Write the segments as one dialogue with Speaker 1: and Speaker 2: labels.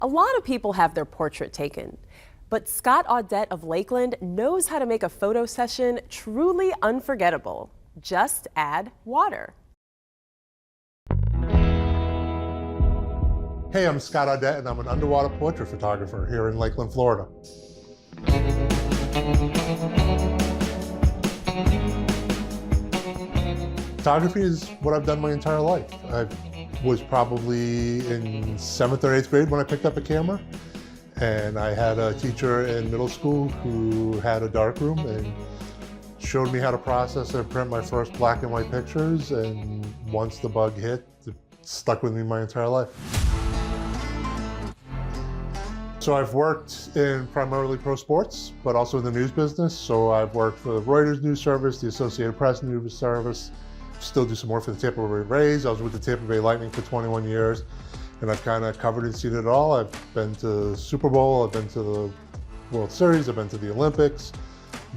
Speaker 1: A lot of people have their portrait taken, but Scott Audette of Lakeland knows how to make a photo session truly unforgettable. Just add water.
Speaker 2: Hey, I'm Scott Audette, and I'm an underwater portrait photographer here in Lakeland, Florida. Photography is what I've done my entire life. I was probably in 7th or 8th grade when I picked up a camera, and I had a teacher in middle school who had a darkroom and showed me how to process and print my first black and white pictures, and once the bug hit, it stuck with me my entire life. So I've worked in primarily pro sports, but also in the news business. So I've worked for the Reuters News Service, the Associated Press News Service, still do some work for the Tampa Bay Rays. I was with the Tampa Bay Lightning for 21 years, and I've kind of covered and seen it all. I've been to Super Bowl, I've been to the World Series, I've been to the Olympics.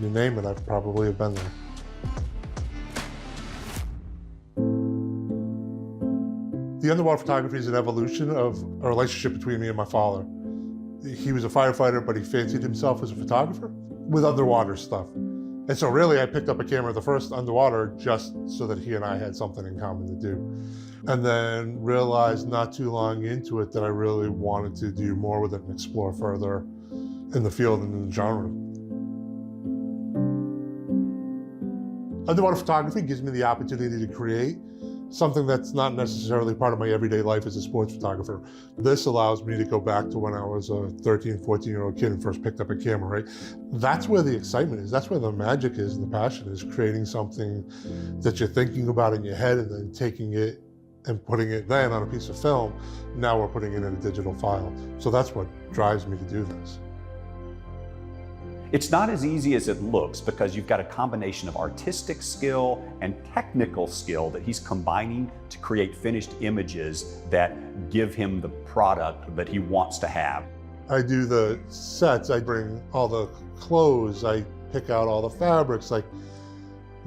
Speaker 2: You name it, I've probably been there. The underwater photography is an evolution of a relationship between me and my father. He was a firefighter, but he fancied himself as a photographer with underwater stuff. And so really I picked up a camera, the first underwater, just so that he and I had something in common to do. And then realized not too long into it that I really wanted to do more with it and explore further in the field and in the genre. Underwater photography gives me the opportunity to create something that's not necessarily part of my everyday life as a sports photographer. This allows me to go back to when I was a 13, 14-year-old kid and first picked up a camera, right? That's where the excitement is. That's where the magic is and the passion is, creating something that you're thinking about in your head and then taking it and putting it then on a piece of film. Now we're putting it in a digital file. So that's what drives me to do this.
Speaker 3: It's not as easy as it looks because you've got a combination of artistic skill and technical skill that he's combining to create finished images that give him the product that he wants to have.
Speaker 2: I do the sets, I bring all the clothes, I pick out all the fabrics, like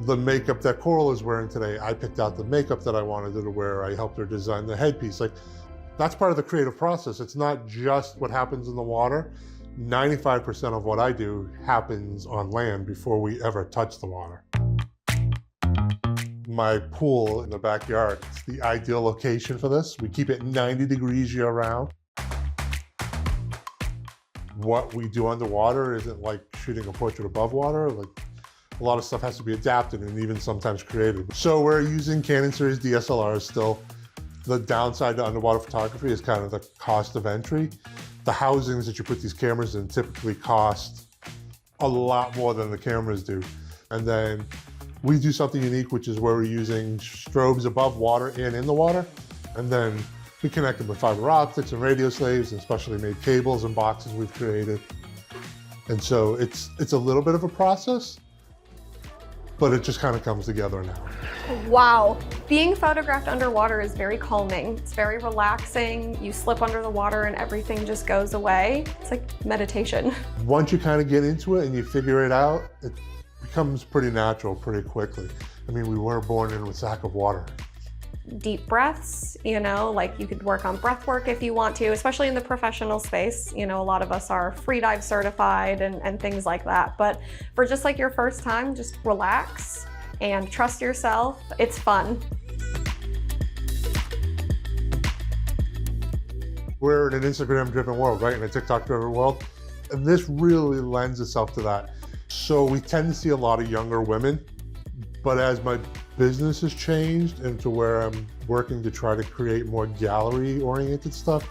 Speaker 2: the makeup that Coral is wearing today. I picked out the makeup that I wanted her to wear. I helped her design the headpiece. Like, that's part of the creative process. It's not just what happens in the water. 95% of what I do happens on land before we ever touch the water. My pool in the backyard is the ideal location for this. We keep it 90 degrees year round. What we do underwater isn't like shooting a portrait above water. Like, a lot of stuff has to be adapted and even sometimes created. So we're using Canon series DSLRs still. The downside to underwater photography is kind of the cost of entry. The housings that you put these cameras in typically cost a lot more than the cameras do. And then we do something unique, which is where we're using strobes above water and in the water. And then we connect them with fiber optics and radio slaves and specially made cables and boxes we've created. And so it's a little bit of a process, but it just kind of comes together now.
Speaker 4: Wow. Being photographed underwater is very calming. It's very relaxing. You slip under the water and everything just goes away. It's like meditation.
Speaker 2: Once you kind of get into it and you figure it out, it becomes pretty natural pretty quickly. I mean, we weren't born in a sack of water.
Speaker 4: Deep breaths, you know, like you could work on breath work if you want to, especially in the professional space. You know, a lot of us are free dive certified and things like that. But for just like your first time, just relax and trust yourself. It's fun.
Speaker 2: We're in an Instagram-driven world, right? In a TikTok-driven world. And this really lends itself to that. So we tend to see a lot of younger women, but as my business has changed into where I'm working to try to create more gallery-oriented stuff,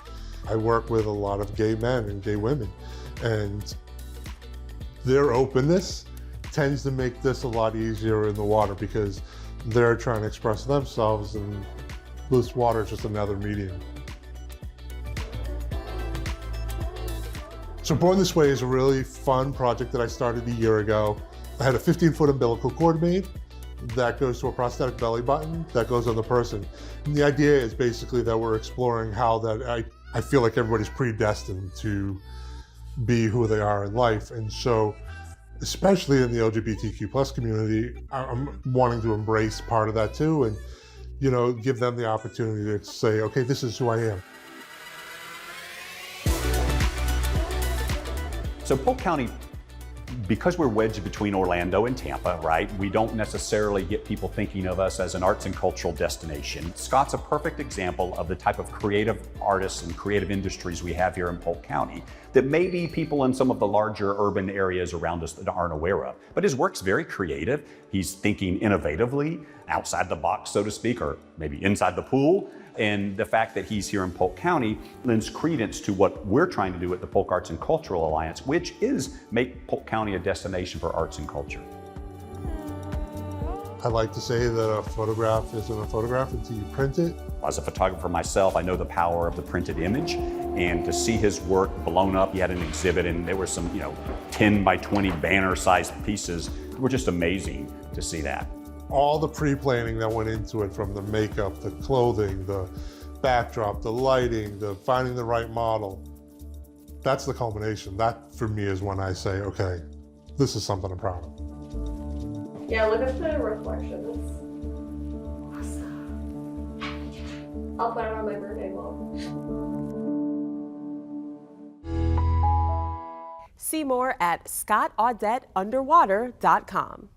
Speaker 2: I work with a lot of gay men and gay women. And their openness tends to make this a lot easier in the water because they're trying to express themselves and this water is just another medium. So Born This Way is a really fun project that I started a year ago. I had a 15-foot umbilical cord made that goes to a prosthetic belly button that goes on the person. And the idea is basically that we're exploring how that I feel like everybody's predestined to be who they are in life. And so, especially in the LGBTQ plus community, I'm wanting to embrace part of that too and, you know, give them the opportunity to say, okay, this is who I am.
Speaker 3: So Polk County, because we're wedged between Orlando and Tampa, right, we don't necessarily get people thinking of us as an arts and cultural destination. Scott's a perfect example of the type of creative artists and creative industries we have here in Polk County that maybe people in some of the larger urban areas around us that aren't aware of. But his work's very creative. He's thinking innovatively, outside the box, so to speak, or maybe inside the pool. And the fact that he's here in Polk County lends credence to what we're trying to do at the Polk Arts and Cultural Alliance, which is make Polk County a destination for arts and culture.
Speaker 2: I like to say that a photograph isn't a photograph until you print it.
Speaker 3: As a photographer myself, I know the power of the printed image, and to see his work blown up, he had an exhibit and there were some, 10 by 20 banner-sized pieces. It were just amazing to see that.
Speaker 2: All the pre-planning that went into it, from the makeup, the clothing, the backdrop, the lighting, the finding the right model, that's the culmination. That for me is when I say, okay, this is something I'm proud of.
Speaker 4: Yeah, look at the reflections. Awesome. I'll put it on my birthday wall.
Speaker 1: See more at scottaudetteunderwater.com.